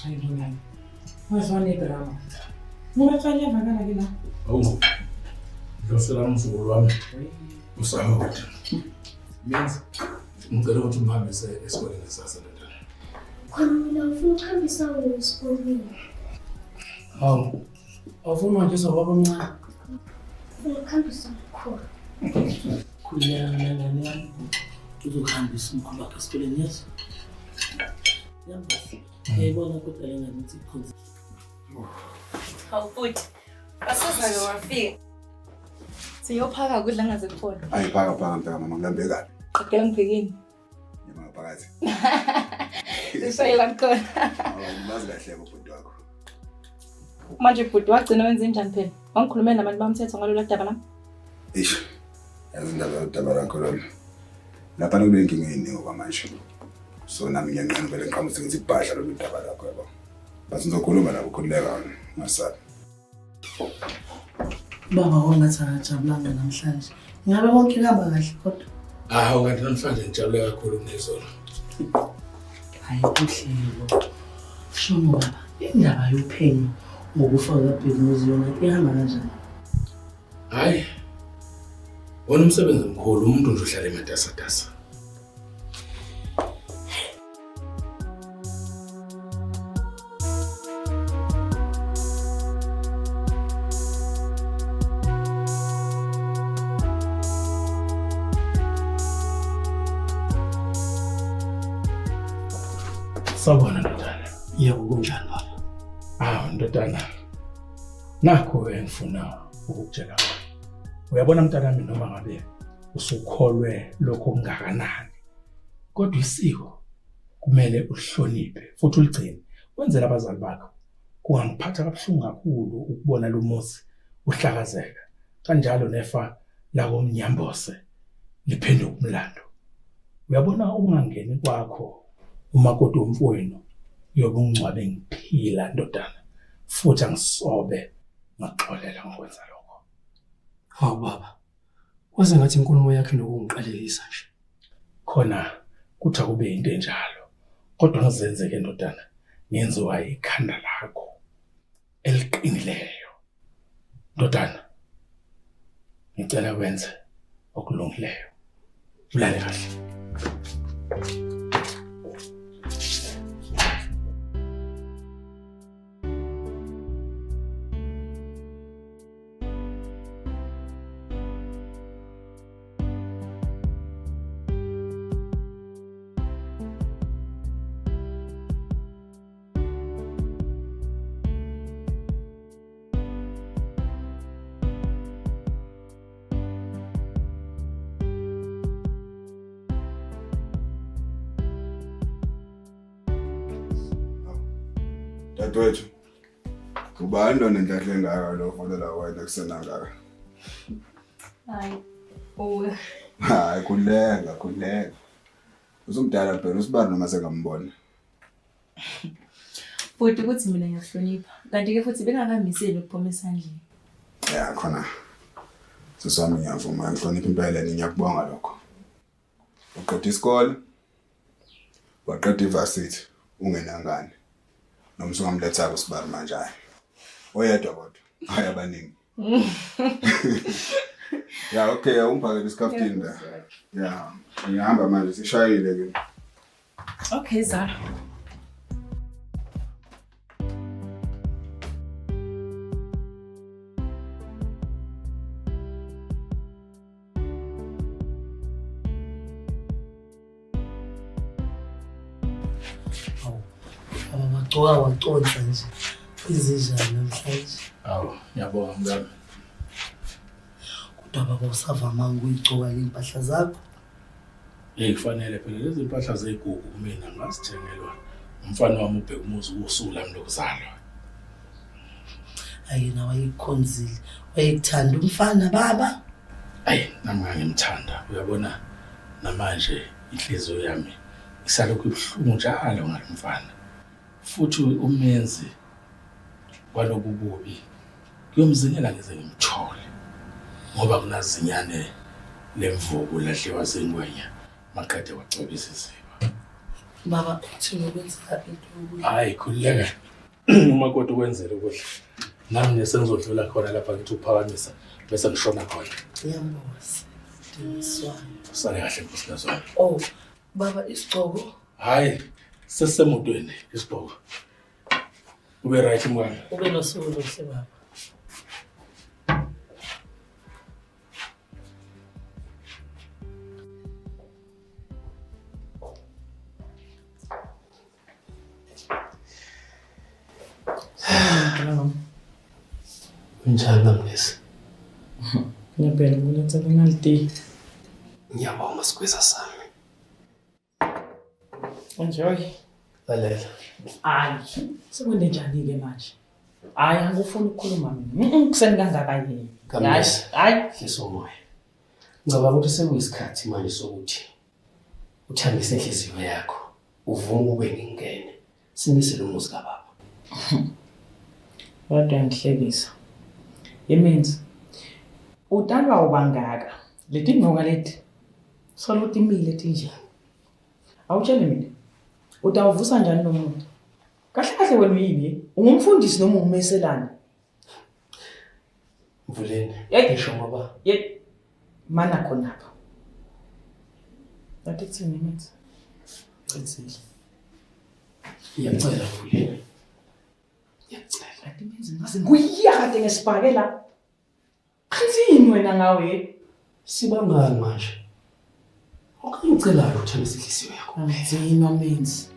Hayi ngiyani. Wazwane drama. Ngiyafanya vakana kila. Awu. Ngiyosela umzukulu wami. Usawuthi. Menza. Ngicela ukuthi umhambise esikoleni kusasa ndodana. Khona ufuna ukuhambisa esikoleni. Hawu. Awufuna nje sobaba omncane. Ufuna ukuhambisa mkhulu. Khuleka ngane yami. Uzokuhambisa umkhulu wakhe esikoleni yeso. Yambasi. Ngiyibona kodwa le ngane ithi ikhonza. Hawu futhi. Asizake wafika. Siyophaka kudla ngaze kuphona. Ayiphaka mntaka mama ngilambe kabi. Ngicela ngibhekeni. Yima phakathi. Sishayela khona. Awumazi kahle ubhuti wakho. Manje bhuti wagcina wenza njani phela? Wangikhulumela nabantu bamthetho ngalolu daba lami? Ish. Yazi indaba lakho lona. Lapha nokube inkinga eyiningi kwamanje. So nami ngiyancane vele ngiqhamuze ngithi ibhadla lolu daba lakho yabo. Base ngizokhuluma nabo khulileka wona ngasabi. Baba wangathi akajabulanga namhlanje. Ngabe konke kuhamba kahle kodwa. Hawu kanti namhlanje ngijabule kakhulu kunezolo. Hayi kuhlelo. Shono baba, indaba yophenyo ngokufa kaBhekumuzi yona ihamba kanjani? Hayi. Wona umsebenzi omkhulu umuntu nje uhlala ematasatasa. Sawubona ndodana. Yebo kunjani baba? Ndodana. Nakho engifuna ukukutshela. Uyabona mntanami noma ngabe usukholwe lokho kungakanani. Kodwa isiko kumele ulihloniphe futhi uligcine. Wenzela abazali bakho. Kungangiphatha kabuhlungu kakhulu ukubona lo muzi uhlakazeka. Kanjalo nefa la komnyambose liphenduka umlando. Uyabona ungangeni kwakho umakoti womfowenu uyobe ungcwabe ngiphila ndodana. Futhi angisobe ngaxolela ngokwenza lokho. Hawu baba. Waze ngathi inkulumo yakhe nokungiqalelisa nje. Khona kuthi akube into enjalo. Kodwa ngizenzeke ndodana. Ngenziwa ikhanda lakho eliqinileyo. Ndodana. Ngicela wenze okulungileyo. Ulale kahle. Dadwethu. Ubani lona ndlahle engaka lo folela wena kusena ngaka? Hayi. Hayi khuleka. Uzumdala phela usibani noma sekambona. Futhi ukuthi mina ngiyahlonipha. Kanti ke futhi bengakamiseli ukuphuma esandleni. Ya khona. Sesami ngiyavuma ngihlonipha impela ngiyakubonga lokho. Uqeda isikole. Waqeda ivarsity ungenangane. Noma usungamletha kusibani manje hayi. Oyedwa kodwa. Hayi abaningi. Ya okay umphakele iskaftini la. Ya ngihamba manje sishayile ke. Okay Zara. Waconsa nje izijana namhlanje. Hawu ngiyabonga mngani. Kodwa baba usavama ukuyigcoka impahla zakho. Kufanele phela lezi impahla zegugu kumina ngasithengelwa umfana wami uBhekumuzi usuku lami lokuzalwa. Hayi nawe ayikhonzile. Wayekuthanda umfana baba? Ayi nami ngimthanda. Uyabona namanje inhliziyo yami isalokhu ibhlungu njalo ngalomfana. Futhi umenzi kwalobu bubi kuyomzingela ngeze ngimthole ngoba kunazinyane lemvubu lahliwa zengwenya maqede wacobisa isiba. Baba uthini ukwenza into yokuthi Hayi khulileka. Uma kodwa ukwenzela ukudla. Nami nesengizodlula khona lapha ngithi uphakamisa bese ngishona khona. iyamboza. Ndiniswayo. Sale kahle nkosikazi. Oh, baba isigcoko Hayi, sesemotweni isibhoko. Ube right mwana. ube nosuku oluhle baba. Njani namlesi? Ngiyabhela ukuletha imali ti. Ngiyabonga sikweza sami. Enjoy. Lalela. Hayi, sekwende njani-ke manje? Hayi, angifuni ukukhuluma mina. Kuseni kangaka yini? Kamnisi. Hayi. Ngisomoya. Ngicabanga ukuthi sekuyisikhathi manje sokuthi uthambise inhliziyo yakho. Uvume ube ngingene. Simisele umuzi kababa. Kodwa ngihlekisa. Yemenzi. Utalwa ubangaka. Leti ngoka leti. Sola ukuthi imile tinjani. Awutshele mina. Utawuvusa njani nomuntu? Kahle kahle wena uyini? Ungumfundisi noma ungumeselana? Mvuleni. Ngisho ngoba mana khona apha. Bathi kuthini mithi? Enzile. Ngiyacela Mvuleni. Ngiyacela. Kanti menzi ngaze nguyakade ngesibhakela. Kanzini wena ngawe? Sibangani manje? Okanye ucelayo uthambise inhliziyo yakho. Anzima menzi.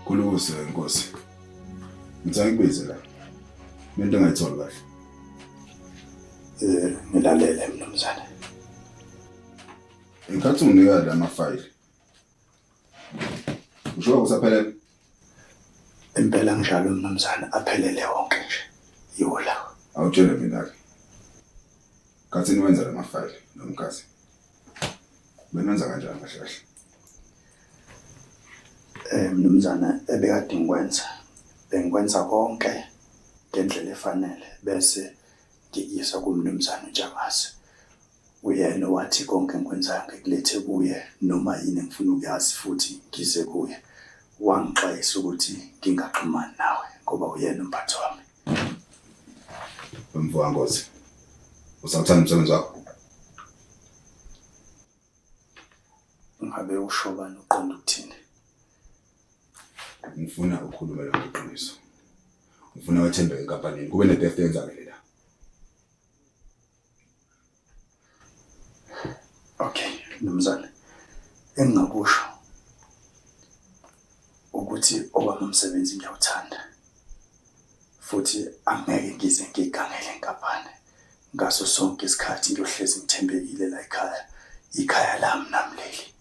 Kuluse inkosi. Ngicela ngibize la. Into engayitholi kahle. Ngilalele mnumzane. Inkathi unginika lama file. Usho kusaphelele. Impela ngishalo mnumzane aphelele wonke nje. Yola. Awutshele mina ke. Kathi niwenza lama file nomkazi. Benenza kanjani kahle kahle? Mnumzane ebekade bengikwenza konke ngendlela efanele bese ngiyisa kumnumzane uJamasi. Uyena wathi konke engikwenzayo ngikulethe kuye noma yini engifuna ukuyazi futhi ngize kuye. Wangixwayisa ukuthi ngingaxhumani nawe ngoba uyena umphathi wami. Mfowethu Nkosi. Usawuthanda umsebenzi wakho? Ngabe ushobani uqonda ukuthini? Ngifuna ukukhuluma ngeqiniso. Ngifuna wethembe enkampanini kube ne-death eyenzakele la. Okay, mnumzane. Engingakusho ukuthi owami umsebenzi ngiyawuthanda. Futhi angeke ngize ngigangele enkampani. Ngaso sonke isikhathi ngiyohlezi ngithembekile la ekhaya. Ikhaya lami nami leli.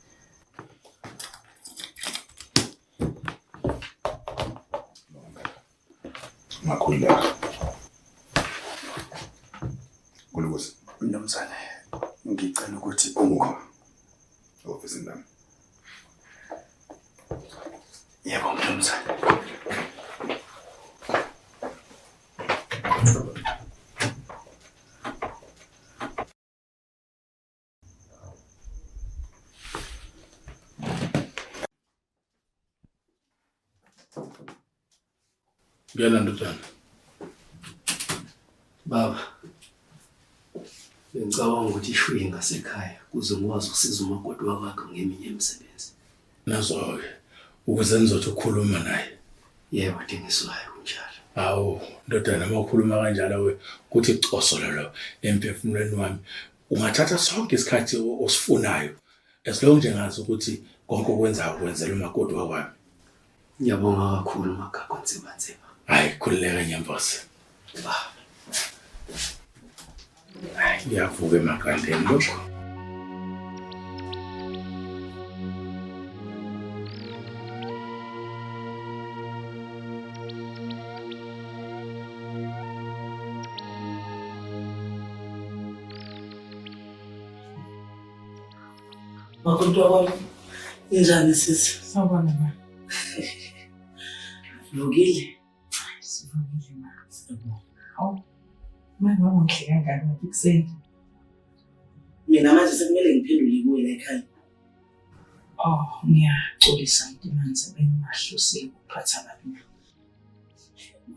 Ngakhululeka. Kuluse. Mnumzane, ngicela ukuthi ungo. Ofisini lami. Yebo mnumzane. Ngiyalandela. Baba, ngicabanga ukuthi ishwili ngasekhaya kuze ngikwazi ukusiza umakoti wakho ngeminye imisebenzi. Nazo-ke ukuze nizothi ukhuluma naye. Yebo dingiswayo kunjalo. Hawu ndodana uma ukhuluma kanjalo we kuthi cosolo lo emphefumulweni wami. Ungathatha sonke isikhathi osifunayo. Esilonge nje ngazi ukuthi konke okwenzayo kwenzela umakoti wakwami. Ngiyabonga kakhulu Magago nzima. Hayi khulileka nyambosi. Hayi ngiyavuka emakandeni lokho. Makoti wami. Injani sisi? Sawubona ma. Vukile. Sivukile ma. Awu. Manje wangihle kangaka ekuseni. Mina manje sekumele ngiphendule kuwe la ekhaya. Oh, ngiyaxolisa Ntimanzi bengimahlosile ukuphatha kabi.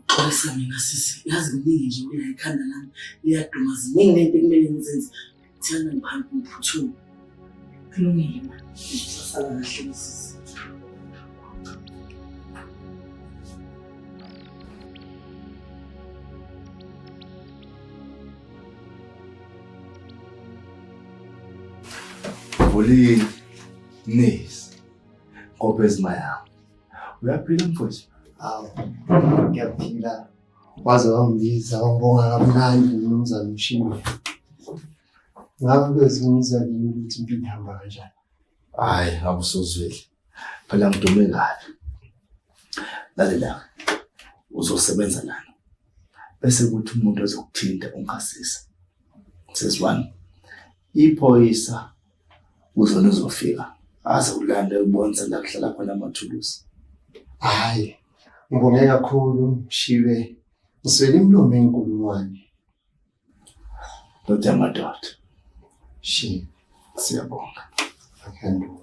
Xolisa mina sisi. Yazi kuningi nje kula ekhanda lami. Liyaduma ziningi lento ekumele ngizenze. Thina ngiphambi ukuphuthume. Kulungile ma. Sasala kahle sisi. Volile nesi ngoba ezimaya uyaphila mfowethu. Hawu, ngiyaphila. Waze wangibiza wangibonga kamnandi mnumzane Mshini. Ngabe bezimiza yini ukuthi impilo ihamba kanjani? Hayi akusozweli phela ngidume ngapi. Lalela uzosebenza lana bese kuthi umuntu ozokuthinta ungasisa. Sesibani iphoyisa uzona uzofika aze ulanda ubonisa la kuhlala khona amathulusi. Hayi, ngibonge kakhulu Mshiwe. Ngiswele imlomo enkulungwane. Dr. Madoda Shi, siyabonga. akhandula.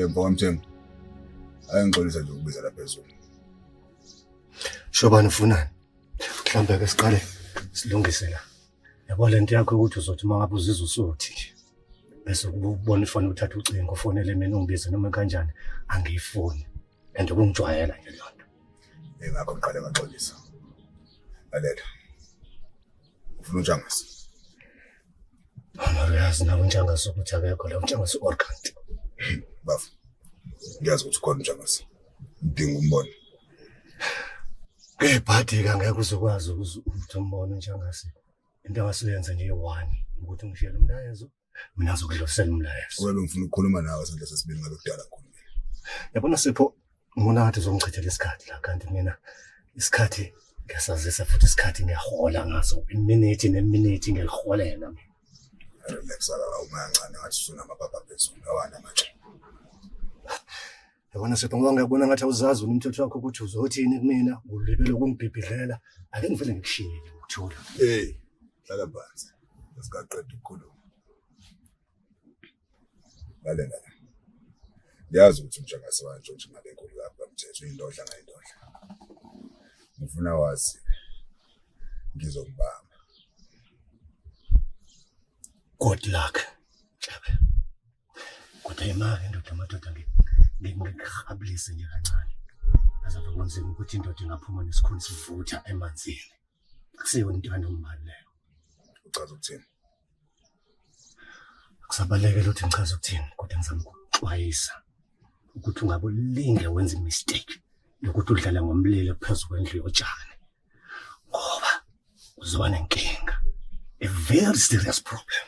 Mfowethu. Ayingixolisa nje ukubiza lapha phezulu. Shobani ufunani? Mhlambe ke siqale silungise la. Yabo lento yakho ukuthi uzothi mangabe uzizwa usuthi nje. Bese ukubona ifanele uthatha ucingo ufonele mina ungibize noma kanjani angiyifuni. And ukungijwayela nje lonto. Ngakho ngiqale ngaxolisa. Lalela. Ufuna unjangasi? Uyazi nawe unjangasi ukuthi akekho la unjangasi organic. Bafu. Ngiyazi ukuthi khona unjangasi. Ngidinga umbone. Bhadi-ke angeke uzokwazi ukuthi umbone njengasi. Into angasuyenza nje yi-1 ukuthi ngishiyele umlayezo, mina ngizokudlulisela umlayezo. Wena ngifuna ukukhuluma nawe sandla sesibili ngabe kudala khona. Yabona Sipho, ngibona ngathi uzongichithela isikhathi la kanti mina isikhathi ngiyasazisa futhi isikhathi ngiyahola ngaso iminute neminute ngiyaliholela mina. Relax ala umancane ngathi usuna amababa phezulu awana manje. Yabona Sipho, ngoba ngiyabona ngathi awuzazi umthetho wakho ukuthi uzothini kumina, ulibele ukungibhibhidlela, ake ngivele ngikushiyele ukuthula. Hey, hlala phansi. Esikaqeda ukukhuluma. Lalela. Ngiyazi ukuthi umjangasi wanje nje ngale nkulu lapha umthetho indodla ngayindodla. Ngifuna wazi ngizombamba. Good luck. Chabe. Kodwa imali ndoda madoda ngikhabulise nje kancane. Azabe konzima ukuthi indoda ingaphuma nesikhuni sivutha emanzini. Akusiyo into enomali leyo. Uchaza ukuthini? Kusabaleke ukuthi ngichaze ukuthini, kodwa ngizama ukuxwayisa ukuthi ungabe ulinge wenza imistake yokuthi udlala ngomlilo phezulu kwendlu yotshani. Ngoba uzoba nenkinga. A very serious problem.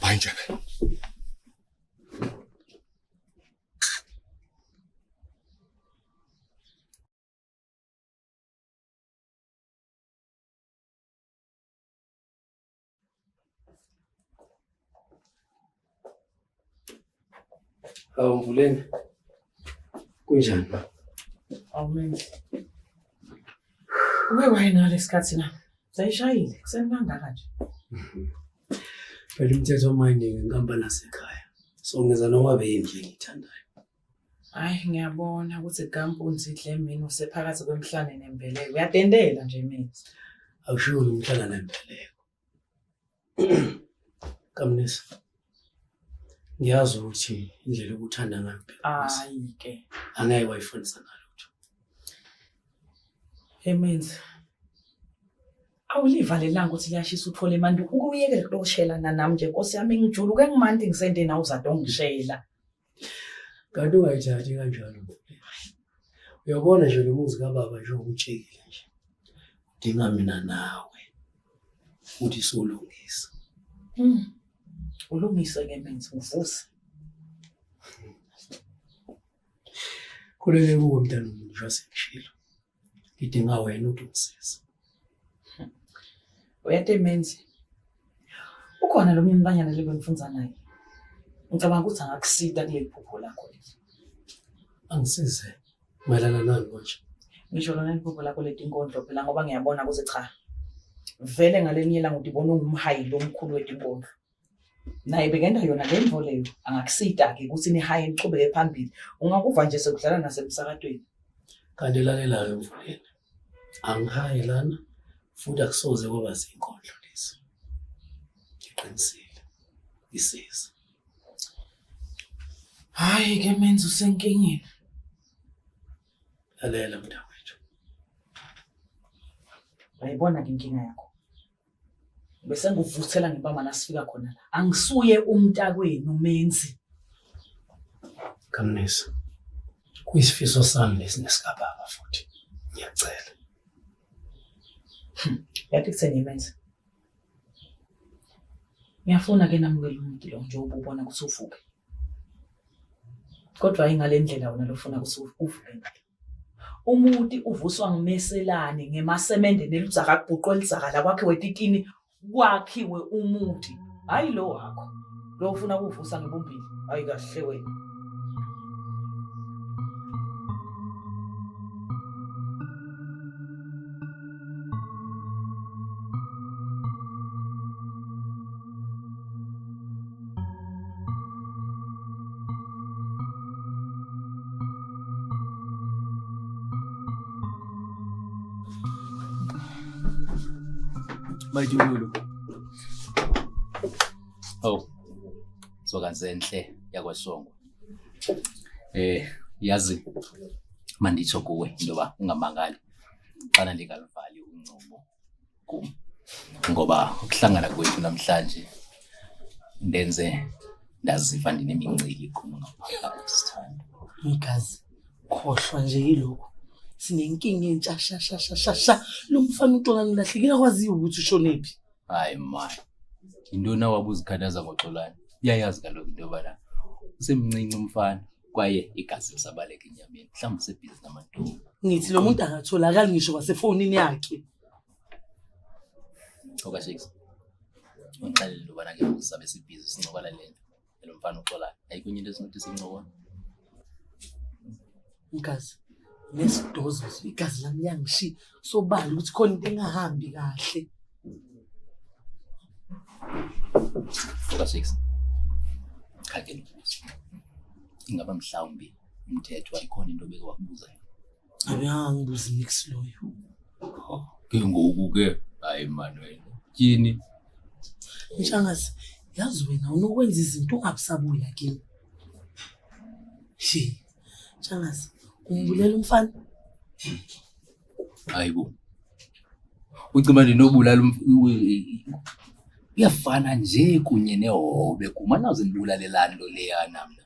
Bye nje. Mvuleni. Kunjani? Awumenzi. Wayena lesikhathi na. Sayishayile kuseni kangaka nje. Phela umthetho manje ngihamba nasekhaya. So ngiza noma beyindle ngithandayo. Hayi ngiyabona ukuthi igampunzi idle mina usephakathi kwemhlane nembeleko. Uyadendela nje mina. Awushiwo umhlana nembeleko. Kamnisi. Ngiyazi ukuthi indlela ukuthanda ngayo. Hayi ke. Angeke wayifundisa ngalutho. Emenzi. Awuliva lelanga ukuthi liyashisa uthole manje ukuyekela ukushayelana nami nje Nkosi yami ngijulu ke ngimandi ngisende nawe uzade ungishayela. Kanti ungayithathi kanjalo. Uyabona nje lo muzi kaBaba nje ukutshekile nje. Dinga mina nawe. futhi solungisa. Ulungise ke menzi uvuse. Kulele kuwe mntana umuntu wasengishilo. Ngidinga wena ukungisiza. Uyate menzi. Ukhona lo mnyamanyana lebe ngifunza naye. Ngicabanga ukuthi angakusida kule phupho lakho leli. Angisize. Mayelana nani konje? Ngisho lona iphupho lakho letinkondlo phela ngoba ngiyabona ukuthi cha. Vele ngalenye ilanga udibona ungumhayi lomkhulu wetinkondlo. Naye bekenda yona le nto leyo angakusida ke ukuthi nihaye nichubeke phambili. Ungakuva nje sekudlala nasemsakatweni. Kanti lalelayo mfuleni. Angihayi lana futhi akusoze kwaba zinkondlo lezi. Ngiqinisile. Isiza. Hayi ke menzi usenkingeni. Lalela mntakwethu. Ayibona ke inkinga yakho. Bese nguvuthela ngempama nasifika khona la. Angisuye umntakwenu menzi. Kamnisa. Kuyisifiso sami lesinesigababa futhi. Ngiyacela. Yathi kutheni menzi? Ngiyafuna ke namukela umuntu lo nje ubona ukuthi uvuke. Kodwa ayingale ndlela wena lofuna ukuthi uvuke ngale. Umuntu uvuswa ngumeselane ngemasemende neludzaka kubhuqwa elidzaka la kwakhe wetitini kwakhiwe umuthi. Hayi lo wakho. Lo ufuna ukuvusa ngebumbili. Hayi kahle wena. Majululo. Oh. Soka zenhle yakwaSongo. Yazi manditsho kuwe indoba ungamangali. Xana lingalivali uncumo kum. Ngoba ukuhlangana kwethu namhlanje ndenze ndaziva ndinemincili khona ngaphakathi. Mkazi, khohlwa nje yiloko. Sinenkinga entsha shashashashasha. Lo mfana uXolani ulahlekile akwaziyo ukuthi ushonephi. Hayi man. Intoni wabuzikhadaza ngoXolani? Iyayazi kaloku into bana usemncinci umfana kwaye igazi lisabaleka enyameni. Mhlawumbe usebhizi namantombi. Ngithi lo muntu angatholakali ngisho kwasefonini yakhe. Okashix. Ngixelele into bana ke usabe sibhizi sincokala lento. Lo mfana uXolani. Ayikho into esinothi sincokona. Mkazi. Nesidozo igazi lami liyangishiya sobala ukuthi khona into engahambi kahle. Okashix. Khake ingaba mhlawumbe umthetho ayikhona into obeke wakubuza. Ayangibuzi mix loyo. Ke ngoku ke hayi Manuel. Yini? Nshangazi, yazi wena unokwenza izinto ungabusabuya kimi. Nshangazi, umbulela umfana. Hayibo. Ucima ndinobulala uyafana nje kunye nehobe kumana uzinbulalelana lo leya namna.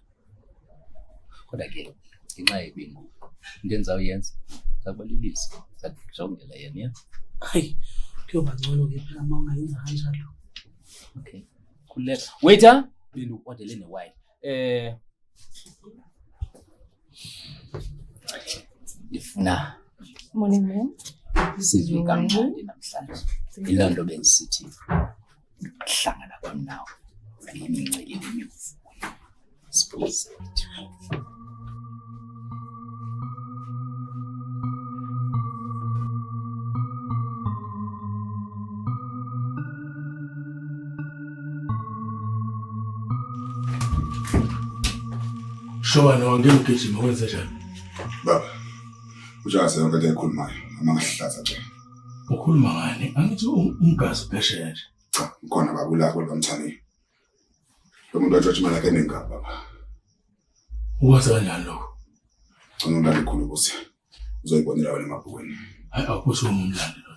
Kodwa ke ngenxa yebingu into enizawuyenza sabalilisa sakujongela yena ya. Hayi, kuyoba ngcono ke phela uma ungayenza kanjalo. Okay. Kuleka. Waiter, bintu order ne wine. Ifuna Morning, ma'am. sizwe kamnandi namhlanje. Ilando bengisithi hlangana kwami nawe. Imincele eminyufu. Suppose. Shobana wangengigijima wenze njani? Baba. Ujazi yonke le ekhulumayo amangahlaza nje. Ukhuluma ngani? Angithi umgazi phesheya nje. Cha, ukhona baba ulapho likamthani. Lo muntu wajotsha imali yakhe enengaba baba. Ukwazi kanjani lokho? Ngicela ulale ikhulu kuze. Uzoyibonela wena emabhukwini. Hayi awukusho umlando lo.